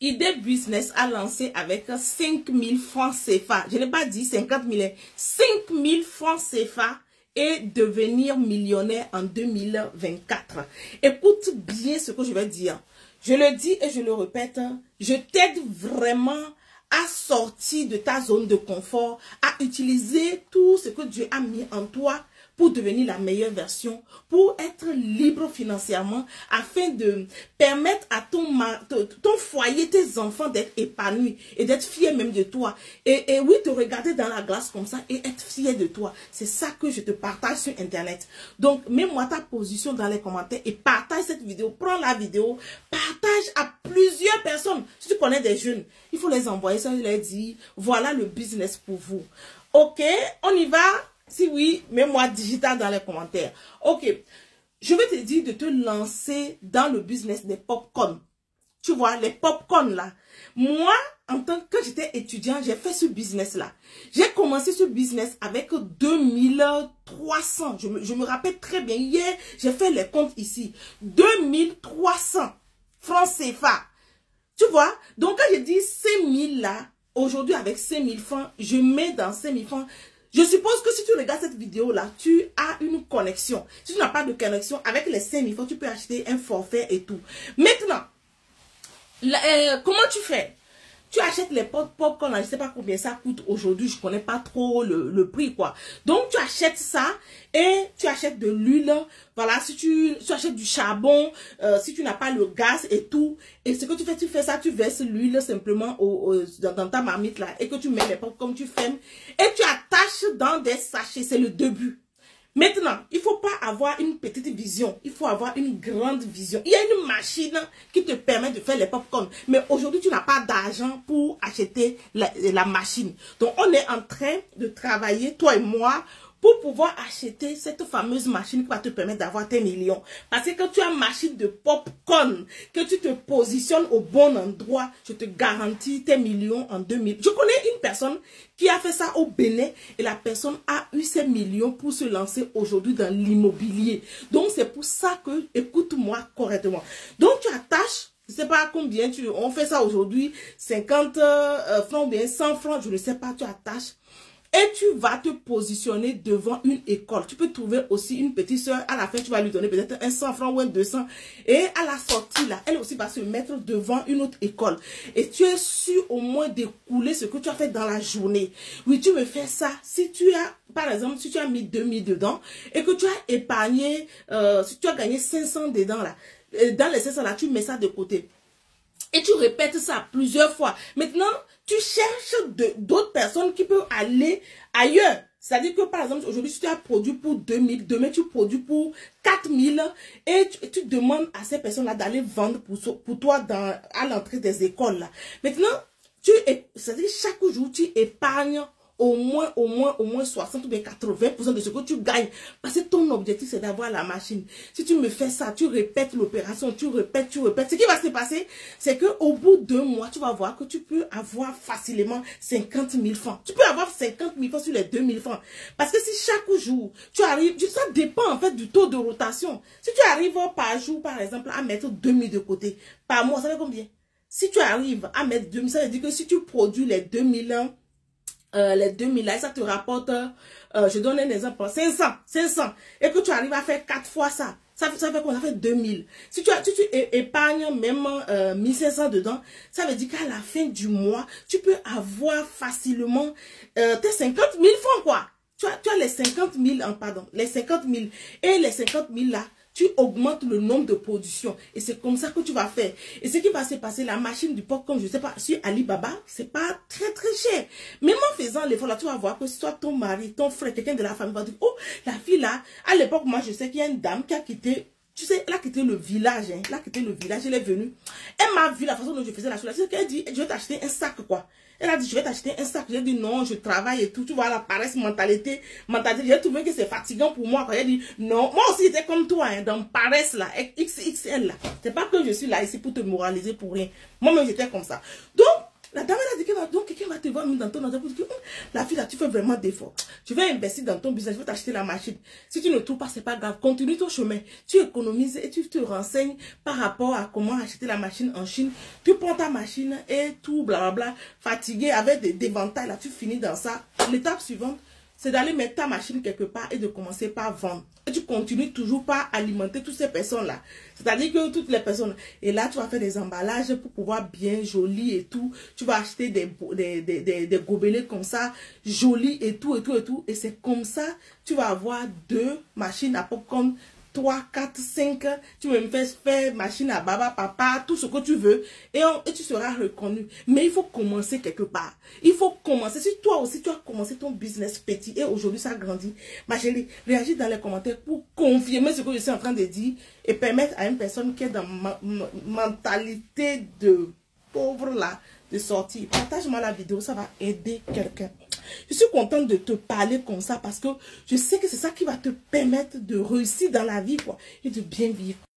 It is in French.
Idée Business a lancé avec 5 000 francs CFA. Je n'ai pas dit 50 000, 5 000 francs CFA et devenir millionnaire en 2024. Écoute bien ce que je vais dire. Je le dis et je le répète, je t'aide vraiment à sortir de ta zone de confort, à utiliser tout ce que Dieu a mis en toi pour devenir la meilleure version, pour être libre financièrement, afin de permettre à ton foyer, tes enfants d'être épanouis et d'être fiers même de toi. Et oui, te regarder dans la glace comme ça et être fier de toi. C'est ça que je te partage sur Internet. Donc, mets-moi ta position dans les commentaires et partage cette vidéo. Prends la vidéo, partage à plusieurs personnes. Si tu connais des jeunes, il faut les envoyer ça, je leur dis, voilà le business pour vous. Ok, on y va? Si oui, mets-moi digital dans les commentaires. Ok, je vais te dire de te lancer dans le business des pop-corn. Tu vois, les pop-corn là. Moi, quand j'étais étudiant, j'ai fait ce business là. J'ai commencé ce business avec 2300. Je me rappelle très bien. Hier, j'ai fait les comptes ici. 2300 francs CFA. Tu vois, donc quand je dis 5000 là, aujourd'hui avec 5000 francs, je mets dans 5000 francs. Je suppose que si tu regardes cette vidéo-là, tu as une connexion. Si tu n'as pas de connexion, avec les 5000 francs, tu peux acheter un forfait et tout. Maintenant, comment tu fais? Tu achètes les popcorn, je ne sais pas combien ça coûte aujourd'hui, je ne connais pas trop le prix, quoi. Donc, tu achètes ça et tu achètes de l'huile. Voilà, si tu achètes du charbon, si tu n'as pas le gaz et tout. Et ce que tu fais ça, tu verses l'huile simplement dans ta marmite là et que tu mets les popcorn, tu fermes et tu attaches dans des sachets. C'est le début. Maintenant, il ne faut pas avoir une petite vision, il faut avoir une grande vision. Il y a une machine qui te permet de faire les popcorn. Mais aujourd'hui, tu n'as pas d'argent pour acheter la machine. Donc, on est en train de travailler, toi et moi, pour pouvoir acheter cette fameuse machine qui va te permettre d'avoir tes millions. Parce que quand tu as une machine de popcorn, que tu te positionnes au bon endroit, je te garantis tes millions en 2000. Je connais une personne qui a fait ça au Bénin et la personne a eu ses millions pour se lancer aujourd'hui dans l'immobilier. Donc, c'est pour ça que, écoute-moi correctement. Donc, tu attaches, je ne sais pas combien, on fait ça aujourd'hui, 50 francs ou bien 100 francs, je ne sais pas, tu attaches. Et tu vas te positionner devant une école. Tu peux trouver aussi une petite soeur. À la fin, tu vas lui donner peut-être un 100 francs ou un 200. Et à la sortie, là, elle aussi va se mettre devant une autre école. Et tu es sûr au moins d'écouler ce que tu as fait dans la journée. Oui, tu me fais ça. Si tu as, par exemple, si tu as mis 2000 dedans et que tu as épargné, si tu as gagné 500 dedans, là, dans les 500 là, tu mets ça de côté. Et tu répètes ça plusieurs fois. Maintenant, tu cherches d'autres personnes qui peuvent aller ailleurs. C'est-à-dire que, par exemple, aujourd'hui, si tu as produit pour 2000, demain, tu produis pour 4000 et tu demandes à ces personnes-là d'aller vendre pour toi à l'entrée des écoles. Là. Maintenant, c'est-à-dire chaque jour, tu épargnes au moins 60 ou bien 80% de ce que tu gagnes. Parce que ton objectif, c'est d'avoir la machine. Si tu me fais ça, tu répètes l'opération, tu répètes. Ce qui va se passer, c'est qu'au bout de 2 mois, tu vas voir que tu peux avoir facilement 50 000 francs. Tu peux avoir 50 000 francs sur les 2 000 francs. Parce que si chaque jour, tu arrives, ça dépend en fait du taux de rotation. Si tu arrives par jour, par exemple, à mettre 2 000 de côté, par mois, ça fait combien? Si tu arrives à mettre 2 000, ça veut dire que si tu produis les 2 000 les 2000 là, ça te rapporte, je donne un exemple, 500, et que tu arrives à faire 4 fois ça, ça fait quoi? Ça fait 2000. Si tu épargnes même 1500 dedans, ça veut dire qu'à la fin du mois, tu peux avoir facilement tes 50 000 francs, quoi. Tu as les 50 000, pardon, les 50 000, et les 50 000 là, tu augmentes le nombre de productions. Et c'est comme ça que tu vas faire. Et ce qui va se passer, la machine du popcorn, je ne sais pas, sur Alibaba, c'est pas très cher. Même en faisant l'effort là, tu vas voir que si toi, ton mari, ton frère, quelqu'un de la famille va dire, oh, la fille là, à l'époque, moi, je sais qu'il y a une dame qui a quitté, tu sais, elle a quitté le village, hein. Elle a quitté le village, elle est venue. Elle m'a vu la façon dont je faisais la chose. Elle a dit, je vais t'acheter un sac, quoi. Elle a dit, je vais t'acheter un sac. J'ai dit, non, je travaille et tout. Tu vois, la paresse, mentalité. J'ai trouvé que c'est fatigant pour moi. J'ai dit, non, moi aussi, j'étais comme toi, hein, dans paresse, là, XXL, là. C'est pas que je suis là ici pour te moraliser pour rien. Moi-même, j'étais comme ça. Donc, La dame, elle a dit que donc quelqu'un va te voir dans ton entreprise. La fille, là, tu fais vraiment d'efforts. Tu vas investir dans ton business, tu vas t'acheter la machine. Si tu ne trouves pas, c'est pas grave. Continue ton chemin. Tu économises et tu te renseignes par rapport à comment acheter la machine en Chine. Tu prends ta machine et tout, blablabla, fatigué avec des ventailles, là, tu finis dans ça. L'étape suivante, c'est d'aller mettre ta machine quelque part et de commencer par vendre. Et tu continues toujours par alimenter toutes ces personnes-là. C'est-à-dire que toutes les personnes... Et là, tu vas faire des emballages pour pouvoir bien joli et tout. Tu vas acheter des gobelets comme ça, jolis et tout, et tout, et tout. Et c'est comme ça, tu vas avoir 2 machines à popcorn, 3, 4, 5, tu peux me faire machine à baba, papa, tout ce que tu veux, et tu seras reconnu. Mais il faut commencer quelque part. Il faut commencer. Si toi aussi, tu as commencé ton business petit et aujourd'hui ça grandit, ma chérie, réagis dans les commentaires pour confirmer ce que je suis en train de dire et permettre à une personne qui est dans ma mentalité de pauvre là, de sortir. Partage-moi la vidéo, ça va aider quelqu'un. Je suis contente de te parler comme ça parce que je sais que c'est ça qui va te permettre de réussir dans la vie, quoi, et de bien vivre.